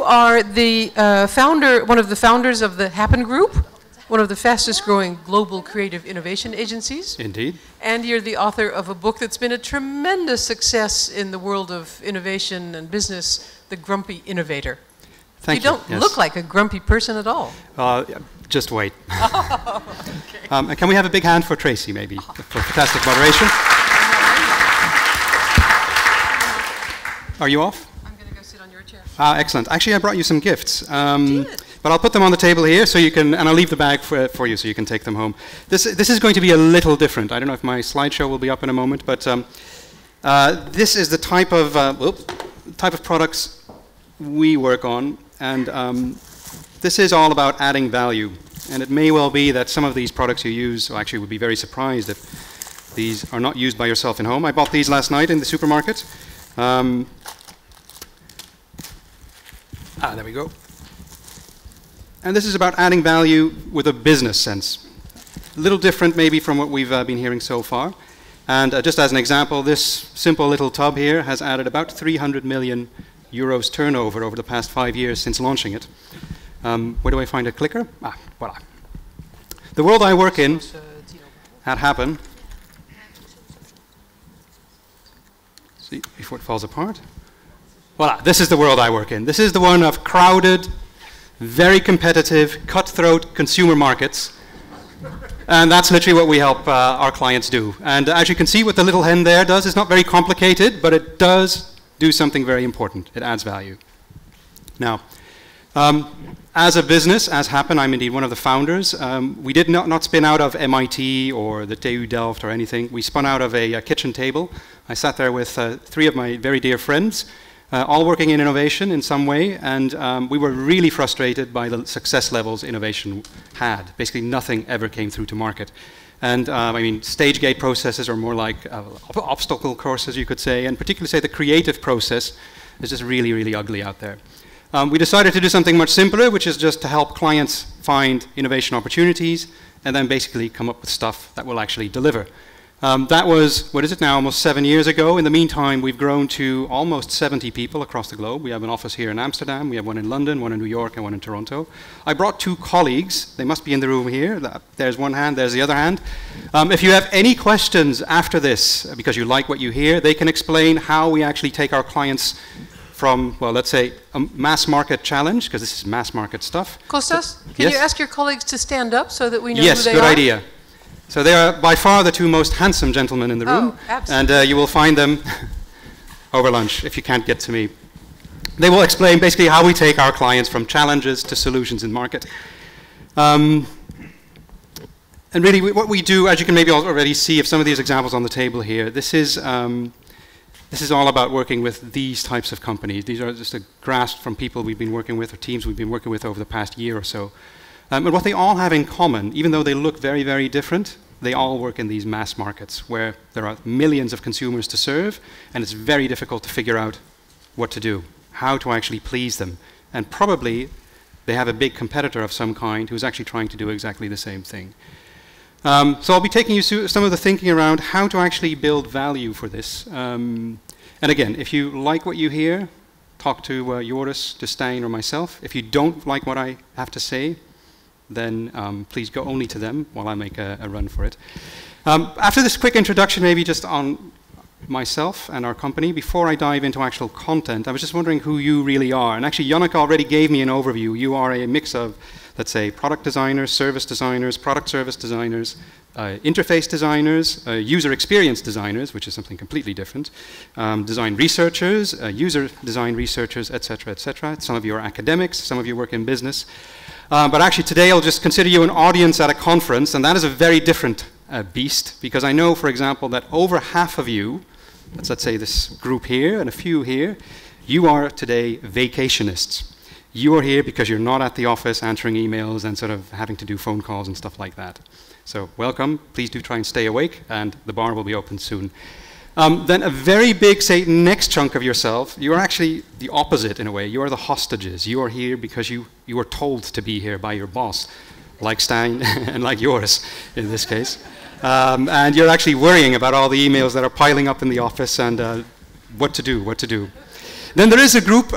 are the one of the founders of the Happen Group, one of the fastest growing global creative innovation agencies. Indeed. And you're the author of a book that's been a tremendous success in the world of innovation and business, The Grumpy Innovator. Thank you. You don't look like a grumpy person at all. Just wait. Oh, okay. Can we have a big hand for Tracy, maybe, for fantastic moderation? Are you off? I'm going to go sit on your chair. Excellent. Actually, I brought you some gifts. But I'll put them on the table here, so you can, and I'll leave the bag for you, so you can take them home. This is going to be a little different. I don't know if my slideshow will be up in a moment, but this is the type of products we work on, and this is all about adding value. And it may well be that some of these products you use, well, actually would be very surprised if these are not used by yourself in home. I bought these last night in the supermarket. There we go. And this is about adding value with a business sense. A little different maybe from what we've been hearing so far. And just as an example, this simple little tub here has added about 300 million euros turnover over the past 5 years since launching it. Where do I find a clicker? Voila. The world I work in at Happen. See, before it falls apart. Voila, this is the world I work in. This is the one of crowded, very competitive, cutthroat consumer markets. And that's literally what we help our clients do. And as you can see, what the little hen there does is not very complicated, but it does do something very important. It adds value. Now, as a business, as Happen, I'm indeed one of the founders. We did not spin out of MIT or the TU Delft or anything. We spun out of a kitchen table. I sat there with 3 of my very dear friends, all working in innovation in some way, and we were really frustrated by the success levels innovation had. Basically, nothing ever came through to market. And I mean, stage gate processes are more like obstacle courses, you could say, and particularly say the creative process is just really, really ugly out there. We decided to do something much simpler, which is just to help clients find innovation opportunities and then basically come up with stuff that will actually deliver. That was, what is it now, almost 7 years ago. In the meantime, we've grown to almost 70 people across the globe. We have an office here in Amsterdam, we have one in London, one in New York, and one in Toronto. I brought 2 colleagues. They must be in the room here. There's one hand, there's the other hand. If you have any questions after this, because you like what you hear, they can explain how we actually take our clients from, well, let's say, a mass market challenge, because this is mass market stuff. Costas, can you ask your colleagues to stand up so that we know who they are? Yes, good idea. So they are by far the 2 most handsome gentlemen in the room. Absolutely. And you will find them over lunch if you can't get to me. They will explain basically how we take our clients from challenges to solutions in market. And really what we do, as you can maybe already see of some of these examples on the table here, this is all about working with these types of companies. These are just a grasp from people we've been working with or teams we've been working with over the past year or so. And what they all have in common, even though they look very, very different, they all work in these mass markets where there are millions of consumers to serve, and it's very difficult to figure out what to do, how to actually please them. And probably they have a big competitor of some kind who's actually trying to do exactly the same thing. So I'll be taking you through some of the thinking around how to actually build value for this. And again, if you like what you hear, talk to Joris, to Stijn, or myself. If you don't like what I have to say, then please go only to them while I make a run for it. After this quick introduction, maybe just on myself and our company, before I dive into actual content, I was just wondering who you really are. And actually, Janneke already gave me an overview. You are a mix of, let's say, product designers, service designers, product service designers, interface designers, user experience designers, which is something completely different, design researchers, user design researchers, etc., etc. Some of you are academics, some of you work in business. But actually today I'll just consider you an audience at a conference, and that is a very different beast, because I know, for example, that over half of you, let's say this group here and a few here, you are today vacationists. You are here because you're not at the office answering emails and sort of having to do phone calls and stuff like that. So welcome, please do try and stay awake, and the bar will be open soon. Then a very big, say, next chunk of yourself, you are actually the opposite in a way. You are the hostages. You are here because you were told to be here by your boss, like Stijn and like yours in this case. And you're actually worrying about all the emails that are piling up in the office and what to do, what to do. Then there is a group,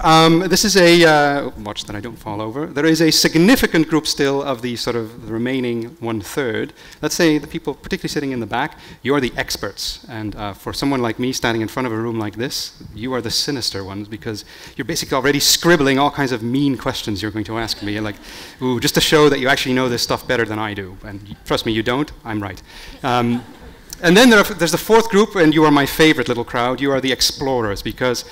this is a, watch that I don't fall over, there is a significant group still of the sort of the remaining 1/3. Let's say the people particularly sitting in the back, you're the experts. And for someone like me standing in front of a room like this, you are the sinister ones because you're basically already scribbling all kinds of mean questions you're going to ask me. Like, ooh, just to show that you actually know this stuff better than I do. And trust me, you don't, I'm right. And then there's the fourth group, and you are my favorite little crowd. You are the explorers, because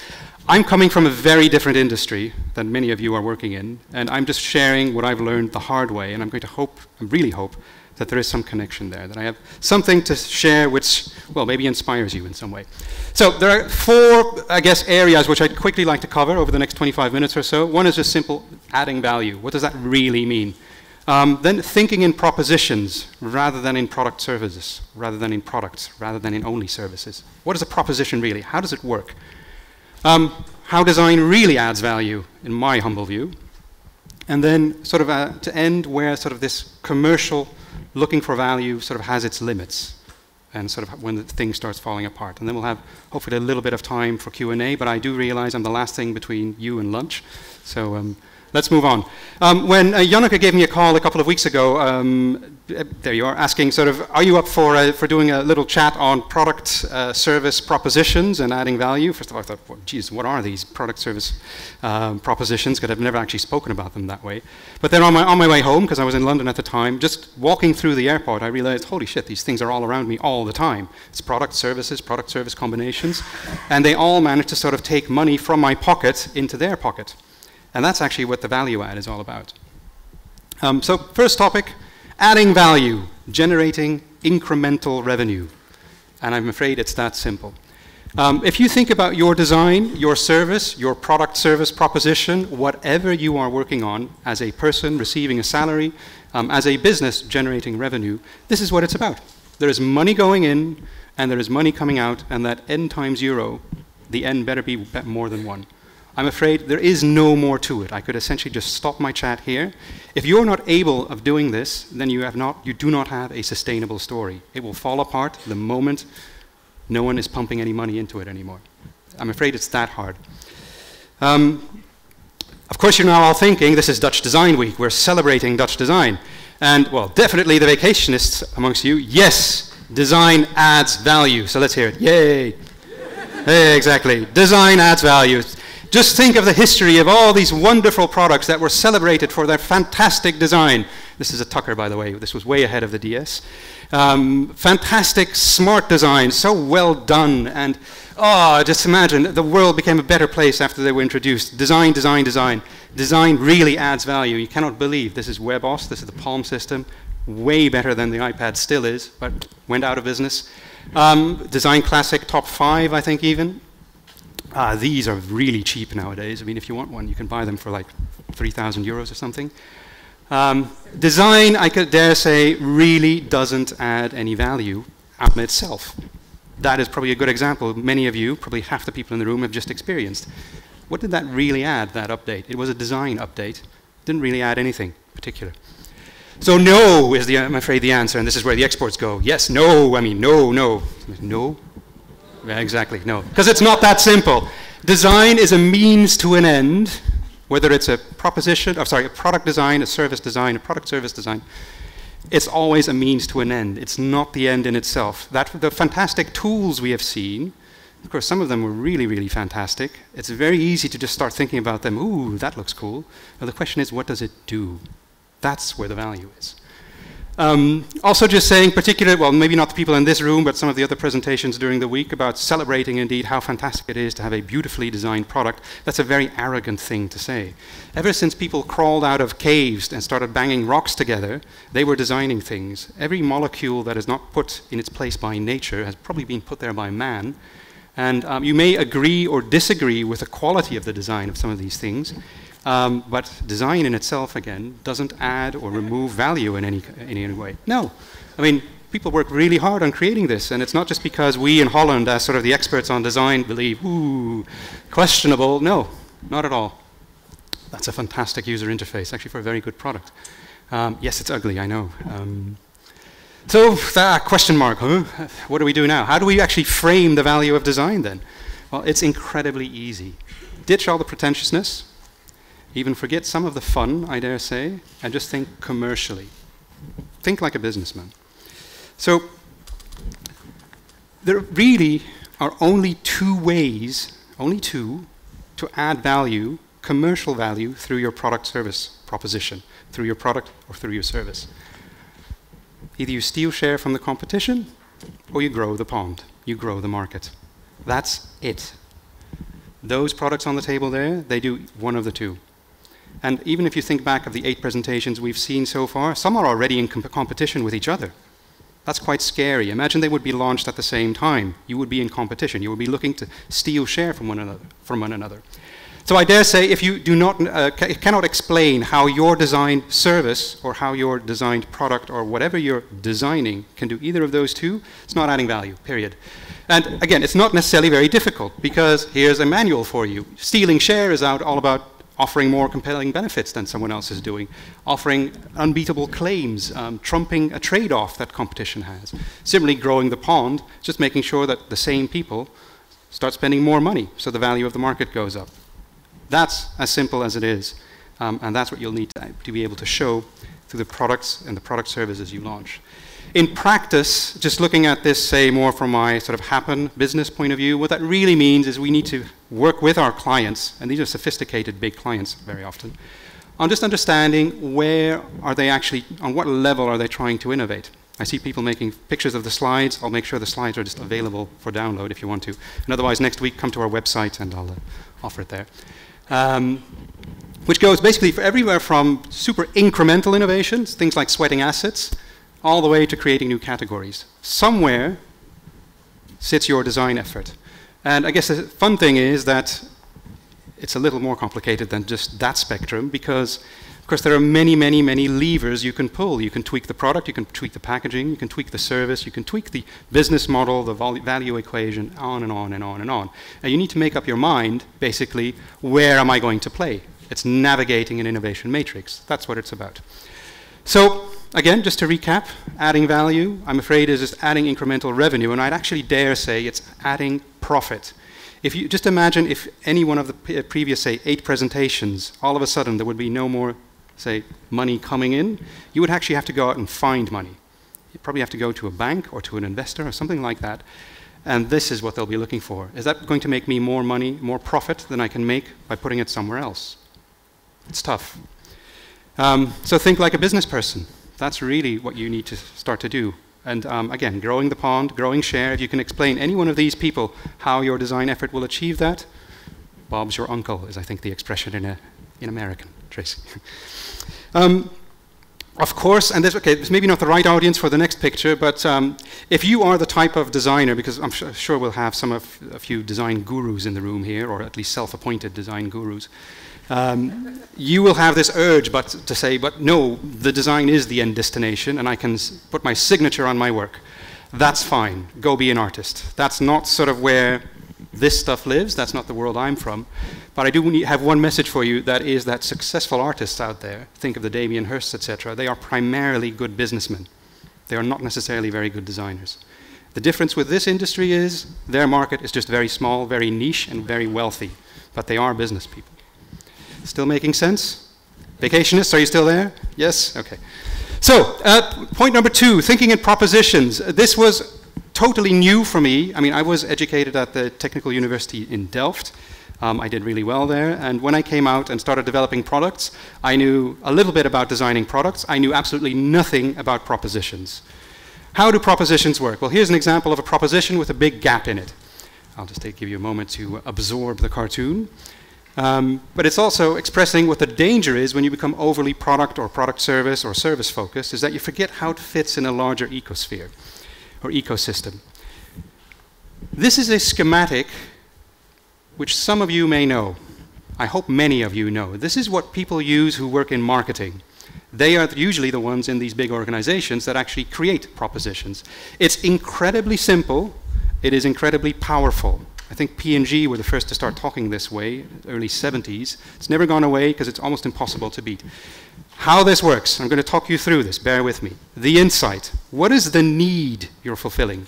I'm coming from a very different industry than many of you are working in, and I'm just sharing what I've learned the hard way, and I'm going to hope, I really hope, that there is some connection there, that I have something to share which, well, maybe inspires you in some way. So there are four, I guess, areas which I'd quickly like to cover over the next 25 minutes or so. One is just simple adding value. What does that really mean? Then thinking in propositions rather than in product services, rather than in products, rather than in only services. What is a proposition really? How does it work? How design really adds value, in my humble view. And then sort of to end where sort of this commercial looking for value sort of has its limits and sort of when the thing starts falling apart. And then we'll have hopefully a little bit of time for Q&A, but I do realize I'm the last thing between you and lunch. So let's move on. When Janneke gave me a call a couple of weeks ago, there you are, asking sort of, are you up for doing a little chat on product service propositions and adding value? First of all, I thought, well, geez, what are these product service propositions? Because I've never actually spoken about them that way. But then on my way home, because I was in London at the time, just walking through the airport, I realized, holy shit, these things are all around me all the time. It's product services, product service combinations, and they all manage to sort of take money from my pocket into their pocket. And that's actually what the value add is all about. So first topic, adding value, generating incremental revenue. And I'm afraid it's that simple. If you think about your design, your service, your product service proposition, whatever you are working on as a person receiving a salary, as a business generating revenue, this is what it's about. There is money going in and there is money coming out, and that n times euro, the n better be more than 1. I'm afraid there is no more to it. I could essentially just stop my chat here. If you're not able of doing this, then you do not have a sustainable story. It will fall apart the moment no one is pumping any money into it anymore. I'm afraid it's that hard. Of course, you're now all thinking, this is Dutch Design Week. We're celebrating Dutch design. And, well, definitely the vacationists amongst you, yes, design adds value. So let's hear it. Yay. Hey, exactly. Design adds value. Just think of the history of all these wonderful products that were celebrated for their fantastic design. This is a Tucker, by the way. This was way ahead of the DS. Fantastic, smart design, so well done. And, oh, just imagine, the world became a better place after they were introduced. Design, design, design. Design really adds value. You cannot believe this is WebOS, this is the Palm system. Way better than the iPad still is, but went out of business. Design Classic, top 5, I think, even. These are really cheap nowadays. I mean, if you want one, you can buy them for like 3,000 euros or something. Design, I could dare say, really doesn't add any value on itself. That is probably a good example. Many of you, probably half the people in the room, have just experienced. What did that really add, that update? It was a design update. Didn't really add anything particular. So no is, I'm afraid, the answer, and this is where the experts go. Yes, no, I mean, no, no. No? Yeah, exactly, no. Because it's not that simple. Design is a means to an end, whether it's a proposition, or sorry, a product design, a service design, a product service design. It's always a means to an end. It's not the end in itself. The fantastic tools we have seen, of course, some of them were really, really fantastic. It's very easy to just start thinking about them. Ooh, that looks cool. But the question is, what does it do? That's where the value is. Also just saying particularly, well, maybe not the people in this room, but some of the other presentations during the week about celebrating indeed how fantastic it is to have a beautifully designed product. That's a very arrogant thing to say. Ever since people crawled out of caves and started banging rocks together, they were designing things. Every molecule that is not put in its place by nature has probably been put there by man. And you may agree or disagree with the quality of the design of some of these things. But design in itself, again, doesn't add or remove value in any way. No. I mean, people work really hard on creating this, and it's not just because we in Holland, as sort of the experts on design, believe, ooh, questionable. No, not at all. That's a fantastic user interface, actually, for a very good product. Yes, it's ugly, I know. So, question mark, huh? What do we do now? How do we actually frame the value of design, then? Well, it's incredibly easy. ditch all the pretentiousness, even forget some of the fun, I dare say, and just think commercially. Think like a businessman. So there really are only two ways, to add value, commercial value, through your product service proposition, through your product or through your service. Either you steal share from the competition, or you grow the pond, you grow the market. That's it. Those products on the table there, they do one of the two. And even if you think back of the 8 presentations we've seen so far, some are already in competition with each other. That's quite scary. Imagine they would be launched at the same time. You would be in competition. You would be looking to steal share from one another. So I dare say if you do not, cannot explain how your designed service or how your designed product or whatever you're designing can do either of those two, it's not adding value, period. And again, it's not necessarily very difficult, because here's a manual for you. Stealing share is all about offering more compelling benefits than someone else is doing, offering unbeatable claims, trumping a trade-off that competition has. Similarly, growing the pond, just making sure that the same people start spending more money so the value of the market goes up. That's as simple as it is, and that's what you'll need to be able to show through the products and the product services you launch. In practice, just looking at this, say, more from my sort of happen business point of view, what that really means is we need to work with our clients, and these are sophisticated big clients very often, on just understanding where are they actually, on what level are they trying to innovate. I see people making pictures of the slides. I'll make sure the slides are just available for download if you want to. And otherwise, next week, come to our website and I'll offer it there. Which goes basically for everywhere from super incremental innovations, things like sweating assets, all the way to creating new categories. Somewhere sits your design effort. And I guess the fun thing is that it's a little more complicated than just that spectrum, because of course there are many, many, many levers you can pull. You can tweak the product, you can tweak the packaging, you can tweak the service, you can tweak the business model, the value equation, on and on and on and on. And you need to make up your mind, basically, where am I going to play? It's navigating an innovation matrix. That's what it's about. So, again, just to recap, adding value, I'm afraid, is just adding incremental revenue, and I'd actually dare say it's adding profit. If you just imagine if any one of the previous, say, 8 presentations, all of a sudden there would be no more, say, money coming in, you would actually have to go out and find money. You'd probably have to go to a bank or to an investor or something like that, and this is what they'll be looking for. Is that going to make me more money, more profit than I can make by putting it somewhere else? It's tough. So think like a business person. That's really what you need to start to do. And again, growing the pond, growing share. If you can explain any one of these people how your design effort will achieve that, Bob's your uncle is, I think, the expression in American, Tracy. Of course, and this maybe not the right audience for the next picture, but if you are the type of designer, because I'm sure we'll have a few design gurus in the room here, or at least self-appointed design gurus, you will have this urge to say, but no, the design is the end destination, and I can put my signature on my work. That's fine. Go be an artist. That's not sort of where this stuff lives. That's not the world I'm from. But I do have one message for you, that is that successful artists out there, think of the Damien Hirsts, etc., they are primarily good businessmen. They are not necessarily very good designers. The difference with this industry is their market is just very small, very niche, and very wealthy. But they are business people. Still making sense? Vacationists, are you still there? Yes? Okay. So, point number 2, thinking in propositions. This was totally new for me. I mean, I was educated at the Technical University in Delft. I did really well there, and when I came out and started developing products, I knew a little bit about designing products. I knew absolutely nothing about propositions. How do propositions work? Well, here's an example of a proposition with a big gap in it. I'll just give you a moment to absorb the cartoon. But it's also expressing what the danger is when you become overly product or product service or service focused, is that you forget how it fits in a larger ecosphere or ecosystem. This is a schematic which some of you may know. I hope many of you know. This is what people use who work in marketing. They are usually the ones in these big organizations that actually create propositions. It's incredibly simple. It is incredibly powerful. I think P&G were the first to start talking this way, early 70s. It's never gone away because it's almost impossible to beat. How this works, I'm going to talk you through this, bear with me. The insight. What is the need you're fulfilling?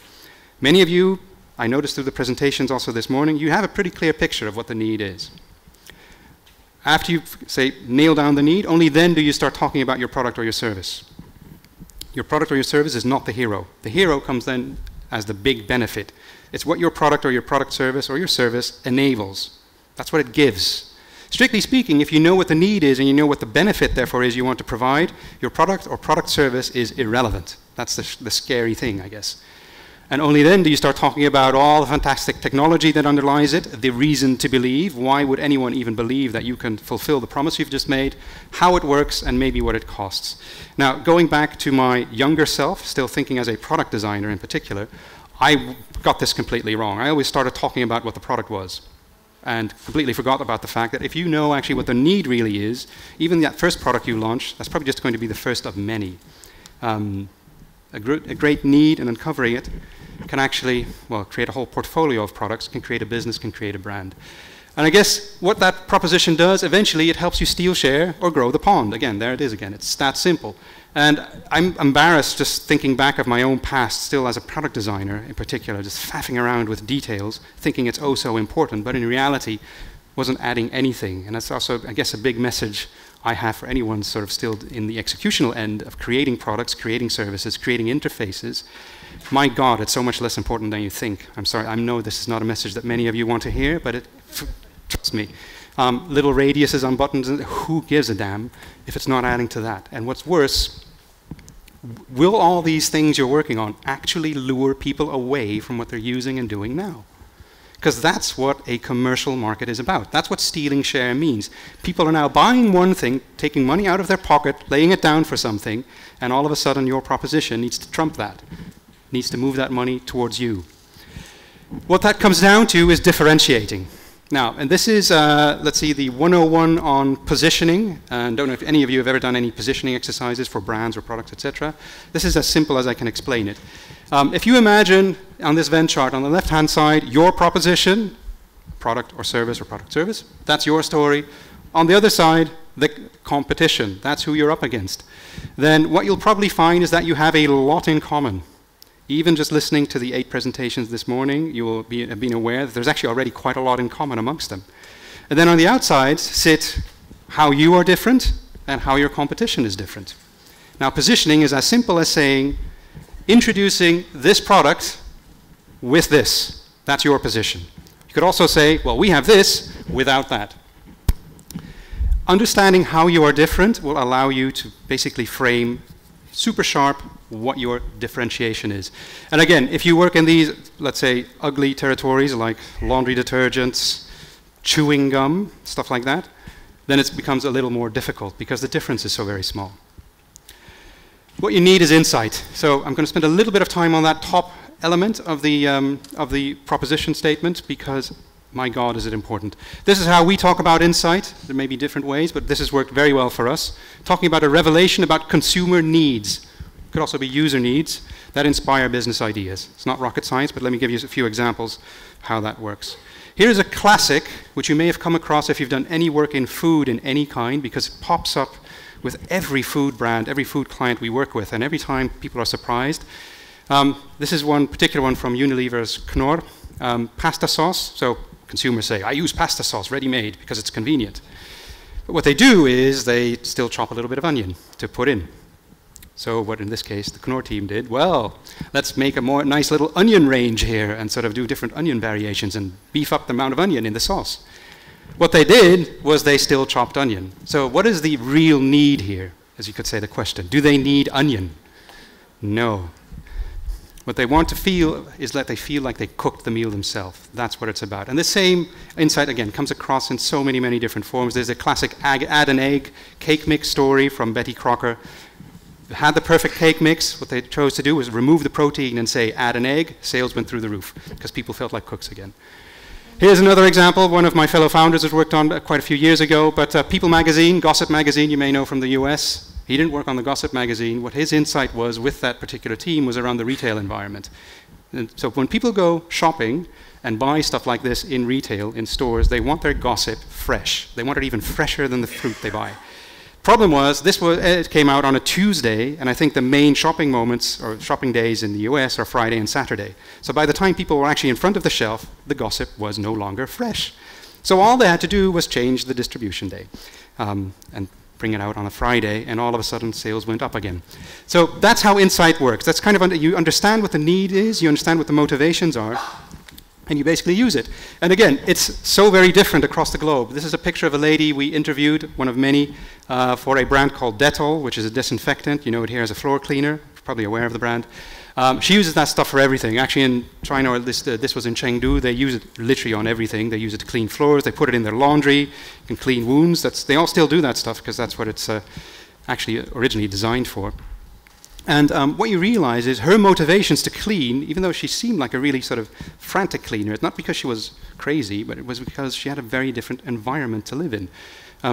Many of you, I noticed through the presentations also this morning, you have a pretty clear picture of what the need is. after you, say, nail down the need, only then do you start talking about your product or your service. Your product or your service is not the hero. The hero comes then as the big benefit. It's what your product or your product service or your service enables. That's what it gives. Strictly speaking, if you know what the need is and you know what the benefit, therefore, is you want to provide, your product or product service is irrelevant. That's the scary thing, I guess. And only then do you start talking about all the fantastic technology that underlies it, the reason to believe, why would anyone even believe that you can fulfill the promise you've just made, how it works, and maybe what it costs. Now, going back to my younger self, still thinking as a product designer in particular, I got this completely wrong. I always started talking about what the product was and completely forgot about the fact that if you know actually what the need really is, even that first product you launch, that's probably just going to be the first of many. A great need and uncovering it can actually, well, create a whole portfolio of products, can create a business, can create a brand. And I guess what that proposition does, eventually it helps you steal share or grow the pond. Again, there it is again. It's that simple. And I'm embarrassed just thinking back of my own past, still as a product designer in particular, just faffing around with details, thinking it's oh so important, but in reality wasn't adding anything. And that's also, I guess, a big message I have for anyone sort of still in the executional end of creating products, creating services, creating interfaces. My God, it's so much less important than you think. I'm sorry, I know this is not a message that many of you want to hear, but trust me. Little radiuses on buttons, who gives a damn if it's not adding to that? And what's worse, will all these things you're working on actually lure people away from what they're using and doing now? Because that's what a commercial market is about. That's what stealing share means. People are now buying one thing, taking money out of their pocket, laying it down for something, and all of a sudden your proposition needs to trump that, needs to move that money towards you. What that comes down to is differentiating. Now, and this is, let's see, the 101 on positioning. And don't know if any of you have ever done any positioning exercises for brands or products, etc. This is as simple as I can explain it. If you imagine on this Venn chart on the left-hand side, your proposition, product or product service, that's your story. On the other side, the competition, that's who you're up against. Then what you'll probably find is that you have a lot in common. Even just listening to the 8 presentations this morning, you will have been aware that there's actually already quite a lot in common amongst them. And then on the outside sit how you are different and how your competition is different. Now, positioning is as simple as saying, introducing this product with this. That's your position. You could also say, well, we have this without that. Understanding how you are different will allow you to basically frame super sharp what your differentiation is. And again, if you work in these, let's say, ugly territories like laundry detergents, chewing gum, stuff like that, then it becomes a little more difficult because the difference is so very small. What you need is insight. So I'm going to spend a little bit of time on that top element of the proposition statement because, my God, is it important. This is how we talk about insight. There may be different ways, but this has worked very well for us. Talking about a revelation about consumer needs. Could also be user needs that inspire business ideas. It's not rocket science, but let me give you a few examples how that works. Here's a classic, which you may have come across if you've done any work in food in any kind, because it pops up with every food brand, every food client we work with, and every time people are surprised. This is one particular one from Unilever's Knorr, pasta sauce. So consumers say, I use pasta sauce ready-made because it's convenient. But what they do is they still chop a little bit of onion to put in. So what in this case the Knorr team did, well, let's make a more nice little onion range here and sort of do different onion variations and beef up the amount of onion in the sauce. What they did was they still chopped onion. So what is the real need here, as you could say the question? Do they need onion? No. What they want to feel is that they feel like they cooked the meal themselves. That's what it's about. And the same insight, again, comes across in so many, many different forms. There's a classic add an egg cake mix story from Betty Crocker. Had the perfect cake mix. What they chose to do was remove the protein and say add an egg. Sales went through the roof because people felt like cooks again. Here's another example. One of my fellow founders has worked on quite a few years ago, but People magazine, Gossip magazine, you may know from the US. He didn't work on the Gossip magazine. What his insight was with that particular team was around the retail environment. And so when people go shopping and buy stuff like this in retail, in stores, they want their gossip fresh. They want it even fresher than the fruit they buy. Problem was, it came out on a Tuesday, and I think the main shopping moments or shopping days in the US are Friday and Saturday. So by the time people were actually in front of the shelf, the gossip was no longer fresh. So all they had to do was change the distribution day and bring it out on a Friday, and all of a sudden sales went up again. So that's how insight works. That's kind of, you understand what the need is, you understand what the motivations are, and you basically use it. And again, it's so very different across the globe. This is a picture of a lady we interviewed, one of many, for a brand called Dettol, which is a disinfectant. You know it here as a floor cleaner. You're probably aware of the brand. She uses that stuff for everything. Actually, in China, this was in Chengdu, they use it literally on everything. They use it to clean floors, they put it in their laundry, you can clean wounds. They all still do that stuff because that's what it's actually originally designed for. And what you realize is her motivations to clean, even though she seemed like a really sort of frantic cleaner, it's not because she was crazy, but it was because she had a very different environment to live in.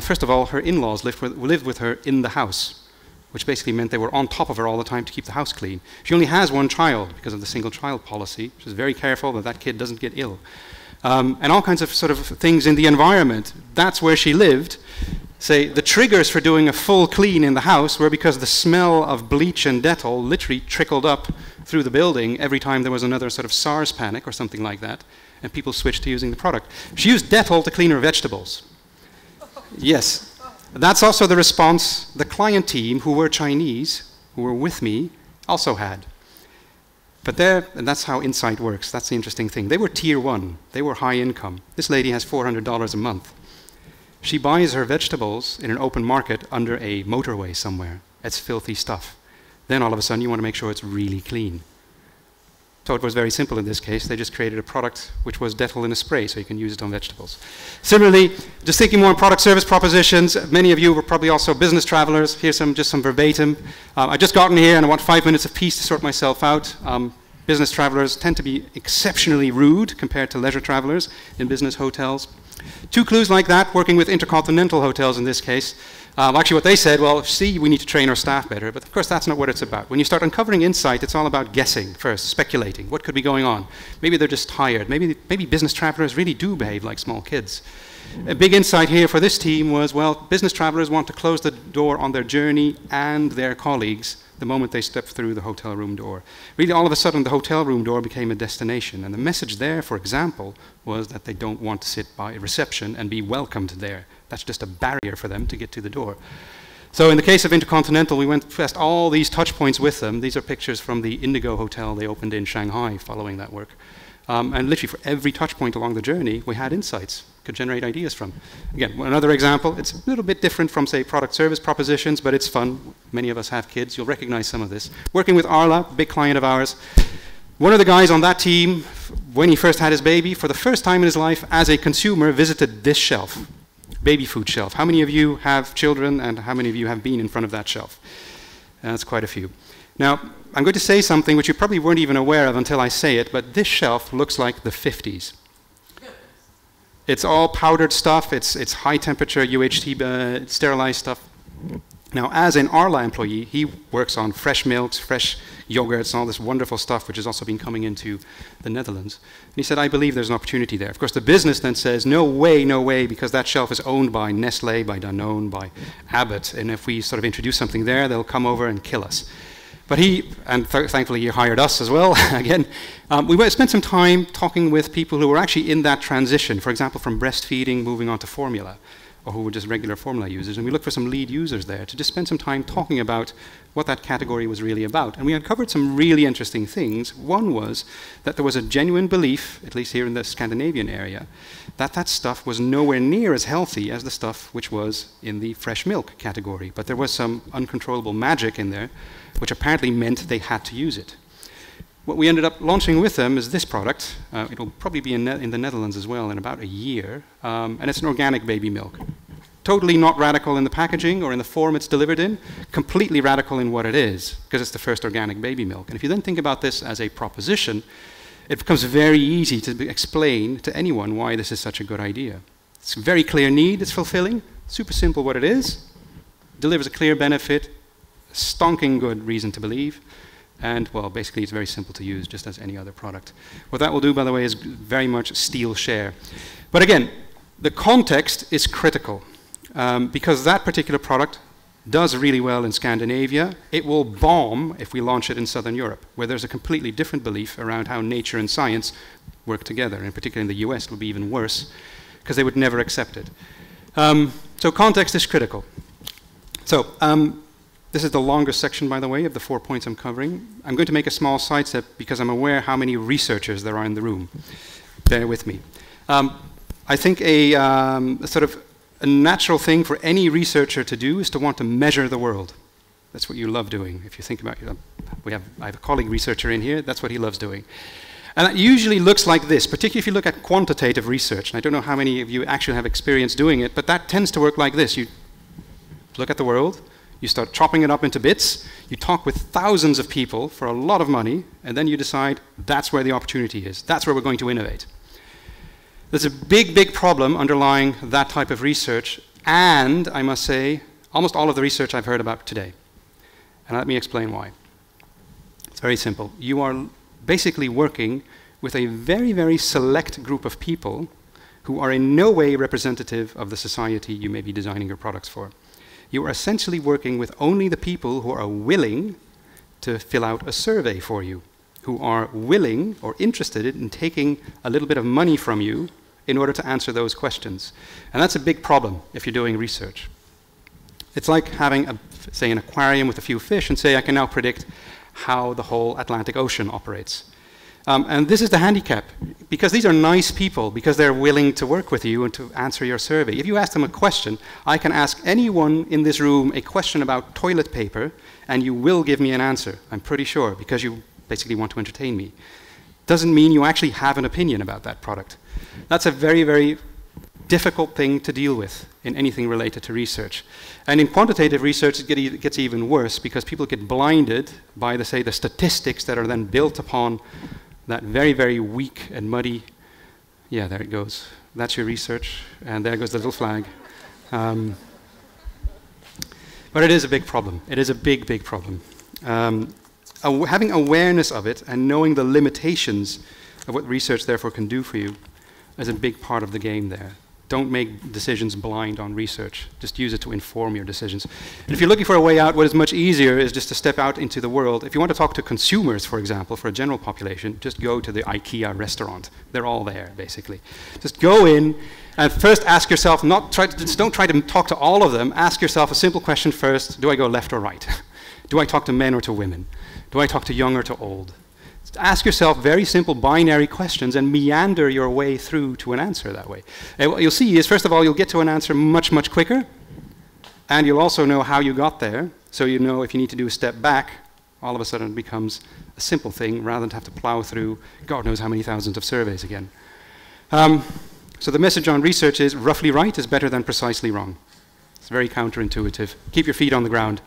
First of all, her in-laws lived with her in the house, which basically meant they were on top of her all the time to keep the house clean. She only has one child because of the single child policy. She's very careful that that kid doesn't get ill. And all kinds of sort of things in the environment. That's where she lived. Say, the triggers for doing a full clean in the house were because the smell of bleach and Dettol literally trickled up through the building every time there was another sort of SARS panic or something like that, and people switched to using the product. She used Dettol to clean her vegetables. Yes. That's also the response the client team, who were Chinese, who were with me, also had. But and that's how insight works. That's the interesting thing. They were tier 1. They were high income. This lady has $400 a month. She buys her vegetables in an open market under a motorway somewhere. It's filthy stuff. Then all of a sudden you want to make sure it's really clean. So it was very simple in this case. They just created a product which was Dettol in a spray, so you can use it on vegetables. Similarly, just thinking more on product service propositions, many of you were probably also business travelers. Here's just some verbatim. I just gotten here and I want 5 minutes of peace to sort myself out. Business travelers tend to be exceptionally rude compared to leisure travelers in business hotels. 2 clues like that, working with intercontinental hotels in this case. Actually what they said, well, see, we need to train our staff better, but of course that's not what it's about. When you start uncovering insight, it's all about guessing first, speculating. What could be going on? Maybe they're just tired. Maybe business travelers really do behave like small kids. A big insight here for this team was, well, business travelers want to close the door on their journey and their colleagues the moment they step through the hotel room door. Really, all of a sudden, the hotel room door became a destination. And the message there, for example, was that they don't want to sit by a reception and be welcomed there. That's just a barrier for them to get to the door. So in the case of Intercontinental, we went past all these touch points with them. These are pictures from the Indigo Hotel they opened in Shanghai following that work. And literally for every touch point along the journey, we had insights, could generate ideas from. Again, another example, it's a little bit different from, say, product service propositions, but it's fun. Many of us have kids. You'll recognize some of this. Working with Arla, big client of ours. One of the guys on that team, when he first had his baby, for the first time in his life, as a consumer, visited this shelf, baby food shelf. How many of you have children, and how many of you have been in front of that shelf? That's quite a few. Now, I'm going to say something which you probably weren't even aware of until I say it, but this shelf looks like the 50s. It's all powdered stuff, it's high temperature UHT sterilized stuff. Now, as an Arla employee, he works on fresh milks, fresh yogurts, and all this wonderful stuff, which has also been coming into the Netherlands. And he said, I believe there's an opportunity there. Of course, the business then says, no way, because that shelf is owned by Nestle, by Danone, by Abbott, and if we sort of introduce something there, they'll come over and kill us. But he, and thankfully he hired us as well, again, we spent some time talking with people who were actually in that transition, for example, from breastfeeding, moving on to formula, or who were just regular formula users, and we looked for some lead users there to just spend some time talking about what that category was really about. And we uncovered some really interesting things. One was that there was a genuine belief, at least here in the Scandinavian area, that that stuff was nowhere near as healthy as the stuff which was in the fresh milk category. But there was some uncontrollable magic in there, which apparently meant they had to use it. What we ended up launching with them is this product. It'll probably be in the Netherlands as well in about a year. And it's an organic baby milk. Totally not radical in the packaging or in the form it's delivered in, completely radical in what it is, because it's the first organic baby milk. And if you then think about this as a proposition, it becomes very easy to explain to anyone why this is such a good idea. It's a very clear need it's fulfilling, super simple what it is, delivers a clear benefit, stonking good reason to believe, and, well, basically it's very simple to use, just as any other product. What that will do, by the way, is very much steal share. But again, the context is critical, because that particular product does really well in Scandinavia. It will bomb if we launch it in Southern Europe, where there's a completely different belief around how nature and science work together. In particular in the US, it will be even worse. because they would never accept it. So context is critical. So this is the longest section, by the way, of the 4 points I'm covering. I'm going to make a small sidestep because I'm aware how many researchers there are in the room. Bear with me. I think a sort of a natural thing for any researcher to do is to want to measure the world. That's what you love doing. If you think about it, I have a colleague researcher in here, that's what he loves doing. And that usually looks like this, particularly if you look at quantitative research. And I don't know how many of you actually have experience doing it, but that tends to work like this. You look at the world, you start chopping it up into bits, you talk with thousands of people for a lot of money, and then you decide that's where the opportunity is. That's where we're going to innovate. There's a big, big problem underlying that type of research, and I must say, almost all of the research I've heard about today. And let me explain why. It's very simple. You are basically working with a very, very select group of people who are in no way representative of the society you may be designing your products for. You are essentially working with only the people who are willing to fill out a survey for you, who are willing or interested in taking a little bit of money from you in order to answer those questions. And that's a big problem if you're doing research. It's like having, say, an aquarium with a few fish and say, I can now predict how the whole Atlantic Ocean operates. And this is the handicap, because these are nice people, because they're willing to work with you and to answer your survey. If you ask them a question, I can ask anyone in this room a question about toilet paper, and you will give me an answer, I'm pretty sure, because you basically want to entertain me. Doesn't mean you actually have an opinion about that product. That's a very, very difficult thing to deal with in anything related to research. And in quantitative research, it gets even worse, because people get blinded by, say, the statistics that are then built upon that very, very weak and muddy, yeah, there it goes. That's your research, and there goes the little flag. But it is a big problem. It is a big, big problem. Having awareness of it and knowing the limitations of what research therefore can do for you is a big part of the game there. Don't make decisions blind on research. Just use it to inform your decisions. And if you're looking for a way out, what is much easier is just to step out into the world. If you want to talk to consumers, for example, for a general population, just go to the IKEA restaurant. They're all there, basically. Just go in and first ask yourself, just don't try to talk to all of them. Ask yourself a simple question first. Do I go left or right? Do I talk to men or to women? Do I talk to young or to old? Ask yourself very simple binary questions and meander your way through to an answer that way. And what you'll see is, first of all, you'll get to an answer much, much quicker, and you'll also know how you got there, so you know if you need to do a step back, all of a sudden it becomes a simple thing rather than to have to plow through God knows how many thousands of surveys again. So the message on research is roughly right is better than precisely wrong. It's very counterintuitive. Keep your feet on the ground.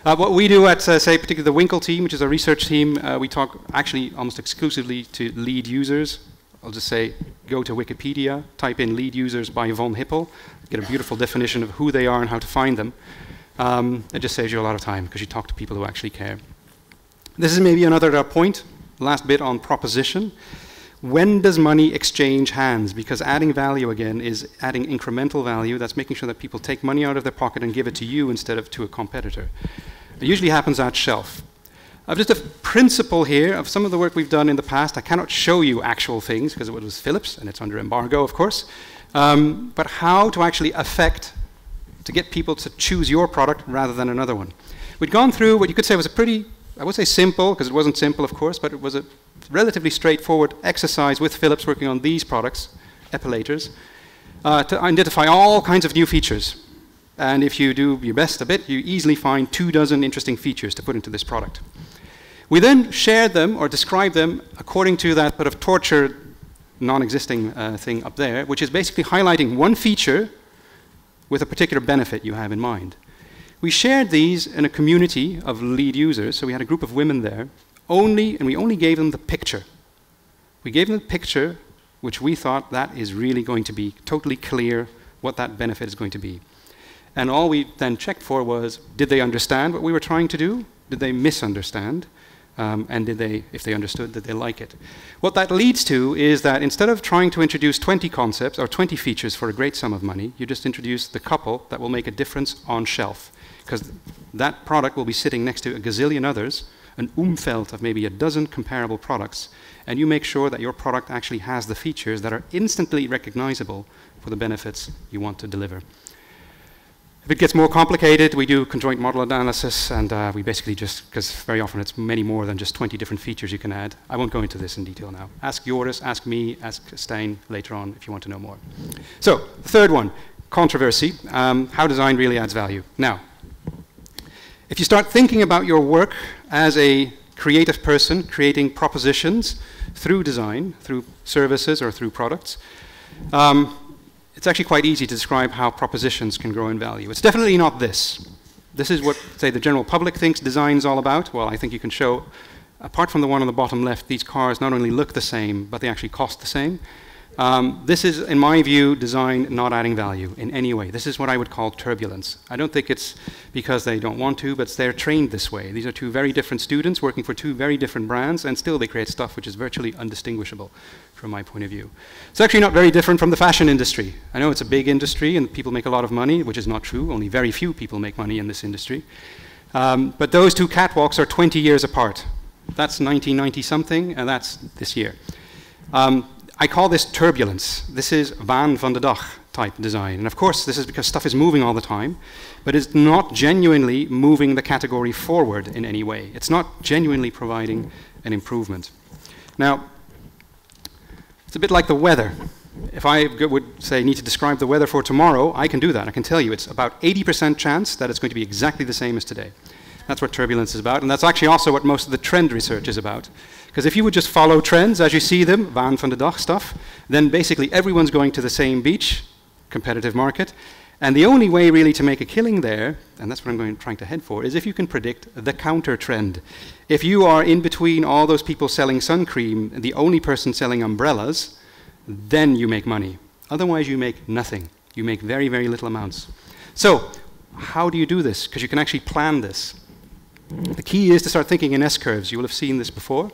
What we do at, say, particularly the Winkle team, which is a research team, we talk actually almost exclusively to lead users. I'll just say, go to Wikipedia, type in lead users by von Hippel, get a beautiful definition of who they are and how to find them. It just saves you a lot of time, because you talk to people who actually care. This is maybe another point, last bit on proposition. When does money exchange hands? Because adding value, again, is adding incremental value. That's making sure that people take money out of their pocket and give it to you instead of to a competitor. It usually happens at shelf. Just a principle here of some of the work we've done in the past. I cannot show you actual things because it was Philips and it's under embargo, of course. But how to actually to get people to choose your product rather than another one. We'd gone through what you could say was a pretty, I would say simple, because it wasn't simple, of course, but it was a relatively straightforward exercise with Philips working on these products, epilators, to identify all kinds of new features. And if you do your best a bit, you easily find 24 interesting features to put into this product. We then shared them or described them according to that bit of tortured, non-existing thing up there, which is basically highlighting one feature with a particular benefit you have in mind. We shared these in a community of lead users, so we had a group of women there, and we only gave them the picture. We gave them the picture, which we thought that is really going to be totally clear what that benefit is going to be. And all we then checked for was, did they understand what we were trying to do? Did they misunderstand? And if they understood, did they like it? What that leads to is that instead of trying to introduce 20 concepts or 20 features for a great sum of money, you just introduce the couple that will make a difference on shelf. Because that product will be sitting next to a gazillion others, an umfeld of maybe a dozen comparable products, and you make sure that your product actually has the features that are instantly recognizable for the benefits you want to deliver. If it gets more complicated, we do conjoint model analysis, and we basically just, because very often it's many more than just 20 different features you can add. I won't go into this in detail now. Ask Joris, ask me, ask Stijn later on if you want to know more. So, the third one, controversy, how design really adds value. Now, if you start thinking about your work as a creative person creating propositions through design, through services or through products, it's actually quite easy to describe how propositions can grow in value. It's definitely not this. This is what, say, the general public thinks design is all about. Well, I think you can show, apart from the one on the bottom left, these cars not only look the same, but they actually cost the same. This is, in my view, design not adding value in any way. This is what I would call turbulence. I don't think it's because they don't want to, but they're trained this way. These are two very different students working for two very different brands, and still they create stuff which is virtually undistinguishable from my point of view. It's actually not very different from the fashion industry. I know it's a big industry and people make a lot of money, which is not true. Only very few people make money in this industry. But those two catwalks are 20 years apart. That's 1990 something, and that's this year. I call this turbulence. This is waan van de dag type design. And of course, this is because stuff is moving all the time, but it's not genuinely moving the category forward in any way. It's not genuinely providing an improvement. Now, it's a bit like the weather. If I would say need to describe the weather for tomorrow, I can do that. I can tell you it's about 80% chance that it's going to be exactly the same as today. That's what turbulence is about, and that's actually also what most of the trend research is about. Because if you would just follow trends as you see them, waan van de dag stuff, then basically everyone's going to the same beach, competitive market, and the only way really to make a killing there, and that's what I'm trying to head for, is if you can predict the counter trend. If you are in between all those people selling sun cream and the only person selling umbrellas, then you make money. Otherwise you make nothing. You make very, very little amounts. So, how do you do this? Because you can actually plan this. The key is to start thinking in S-curves. You will have seen this before.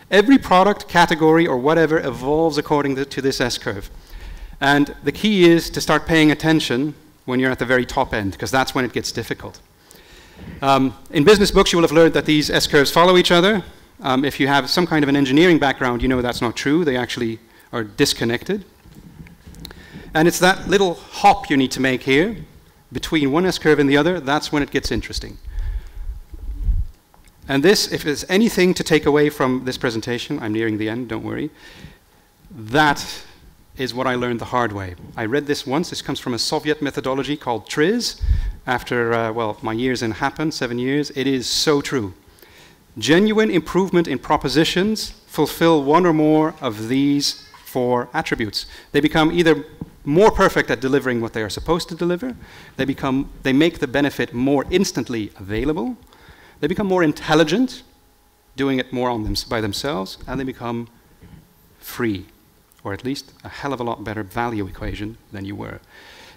Every product, category, or whatever evolves according to this S-curve. And the key is to start paying attention when you're at the very top end, because that's when it gets difficult. In business books, you will have learned that these S-curves follow each other. If you have some kind of an engineering background, you know that's not true. They actually are disconnected. And it's that little hop you need to make here between one S-curve and the other. That's when it gets interesting. And this, if there's anything to take away from this presentation, I'm nearing the end, don't worry, that is what I learned the hard way. I read this once. This comes from a Soviet methodology called TRIZ. After, well, my years in Happen, 7 years, it is so true. Genuine improvement in propositions fulfill one or more of these 4 attributes. They become either more perfect at delivering what they are supposed to deliver, they make the benefit more instantly available, they become more intelligent, doing it more by themselves, and they become free, or at least a hell of a lot better value equation than you were.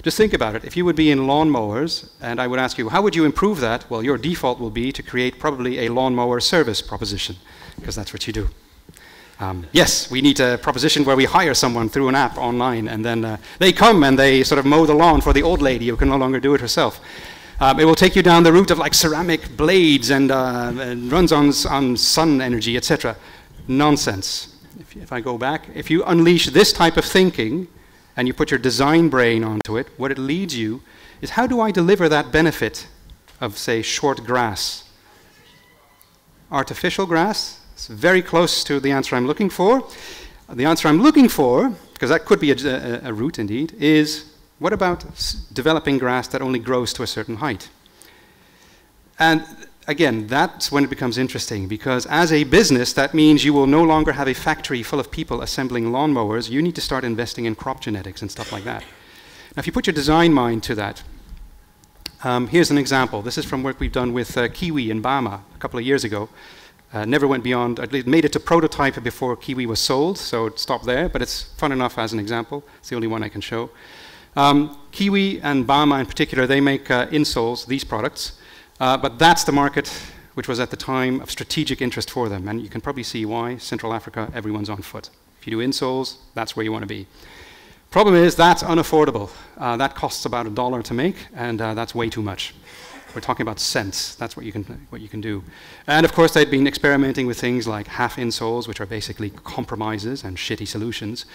Just think about it. If you would be in lawnmowers, and I would ask you, how would you improve that? Well, your default will be to create probably a lawnmower service proposition, because that's what you do. Yes, we need a proposition where we hire someone through an app online, and then they come and they sort of mow the lawn for the old lady who can no longer do it herself. It will take you down the route of like ceramic blades and runs on sun energy, etc. Nonsense. If I go back, if you unleash this type of thinking and you put your design brain onto it, what it leads you is, how do I deliver that benefit of, say, short grass? Artificial grass? It's very close to the answer I'm looking for. The answer I'm looking for, because that could be a route indeed, is, what about developing grass that only grows to a certain height? And again, that's when it becomes interesting, because as a business, that means you will no longer have a factory full of people assembling lawnmowers. You need to start investing in crop genetics and stuff like that. Now, if you put your design mind to that, here's an example. This is from work we've done with Kiwi in Bama a couple of years ago. Never went beyond, it made it to prototype before Kiwi was sold, so it stopped there, but it's fun enough as an example. It's the only one I can show. Kiwi and Bama in particular, they make insoles, these products, but that's the market which was at the time of strategic interest for them, and you can probably see why. Central Africa, everyone's on foot. If you do insoles, that's where you want to be. Problem is, that's unaffordable. That costs about $1 to make, and that's way too much. We're talking about cents. That's what you can do. And of course, they'd been experimenting with things like half insoles, which are basically compromises and shitty solutions.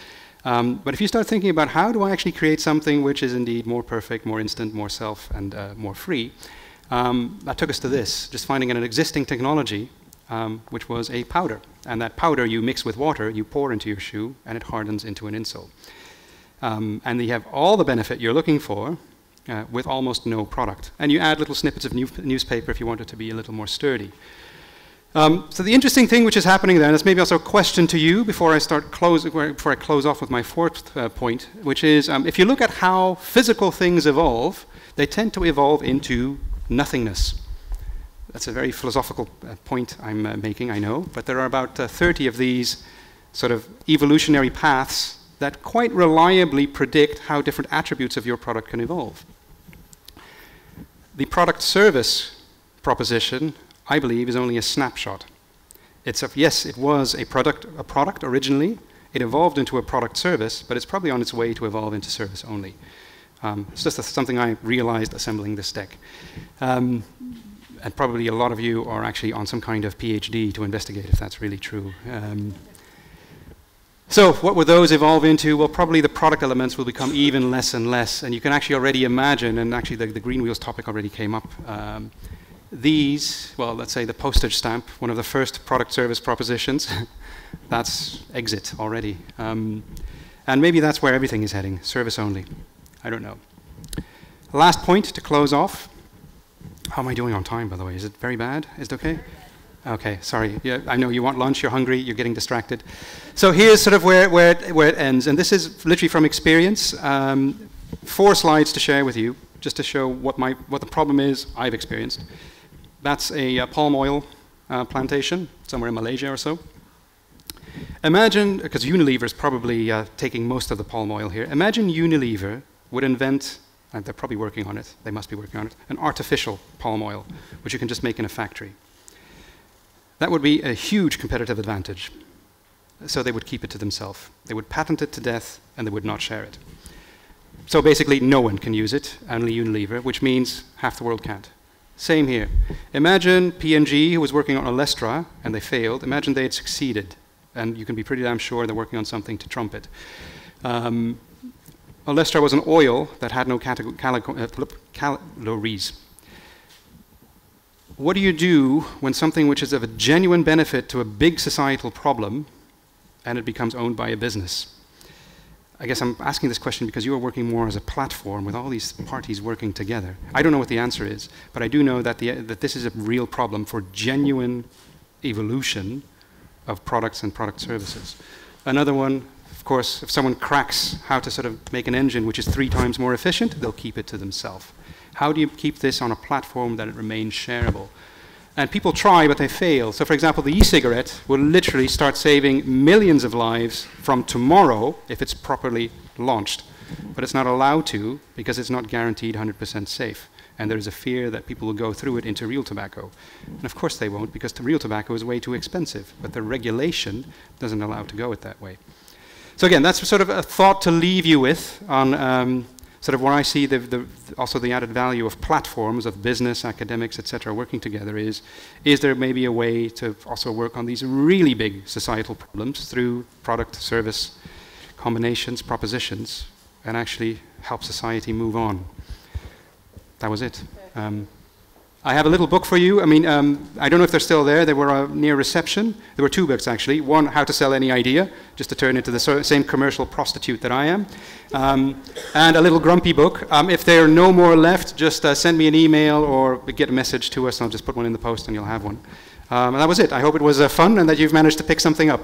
But if you start thinking about how do I actually create something which is indeed more perfect, more instant, more self, and more free, that took us to this, just finding an existing technology, which was a powder. And that powder you mix with water, you pour into your shoe, and it hardens into an insole. And you have all the benefit you're looking for with almost no product. And you add little snippets of newspaper if you want it to be a little more sturdy. So the interesting thing which is happening then is maybe also a question to you before I close off with my fourth point, which is if you look at how physical things evolve, they tend to evolve into nothingness. That's a very philosophical point I'm making, I know, but there are about 30 of these sort of evolutionary paths that quite reliably predict how different attributes of your product can evolve. The product service proposition, I believe, is only a snapshot. Yes, it was a product originally. It evolved into a product service, but it's probably on its way to evolve into service only. It's just something I realized assembling this deck. And probably a lot of you are actually on some kind of PhD to investigate if that's really true. So what will those evolve into? Well, probably the product elements will become even less and less. And you can actually already imagine, and actually the green wheels topic already came up, these, well, let's say the postage stamp, one of the first product service propositions, that's exit already. And maybe that's where everything is heading, service only. I don't know. Last point to close off. How am I doing on time, by the way? Is it very bad? Is it okay? Okay, sorry. Yeah, I know you want lunch, you're hungry, you're getting distracted. So here's sort of where it ends. And this is literally from experience. 4 slides to share with you, just to show what the problem is I've experienced. That's a palm oil plantation, somewhere in Malaysia or so. Imagine, because Unilever is probably taking most of the palm oil here. Imagine Unilever would invent, and they're probably working on it, they must be working on it, an artificial palm oil, which you can just make in a factory. That would be a huge competitive advantage. So they would keep it to themselves. They would patent it to death, and they would not share it. So basically, no one can use it, only Unilever, which means half the world can't. Same here. Imagine P&G, who was working on Olestra, and they failed. Imagine they had succeeded, and you can be pretty damn sure they're working on something to trump it. Olestra was an oil that had no calories. What do you do when something which is of a genuine benefit to a big societal problem and it becomes owned by a business? I guess I'm asking this question because you are working more as a platform with all these parties working together. I don't know what the answer is, but I do know that, that this is a real problem for genuine evolution of products and product services. Another one, of course, if someone cracks how to sort of make an engine which is 3 times more efficient, they'll keep it to themselves. How do you keep this on a platform that it remains shareable? And people try, but they fail. So for example, the e-cigarette will literally start saving millions of lives from tomorrow if it's properly launched. But it's not allowed to because it's not guaranteed 100% safe. And there is a fear that people will go through it into real tobacco. And of course they won't, because the real tobacco is way too expensive. But the regulation doesn't allow it to go it that way. So again, that's sort of a thought to leave you with on sort of where I see also the added value of platforms, of business, academics, etc., working together is there maybe a way to also work on these really big societal problems through product, service, combinations, propositions, and actually help society move on? That was it. I have a little book for you. I mean, I don't know if they're still there. They were near reception. There were 2 books, actually. One, How to Sell Any Idea, just to turn into the same commercial prostitute that I am. And a little grumpy book. If there are no more left, just send me an email or get a message to us, and I'll just put one in the post and you'll have one. And that was it. I hope it was fun and that you've managed to pick something up.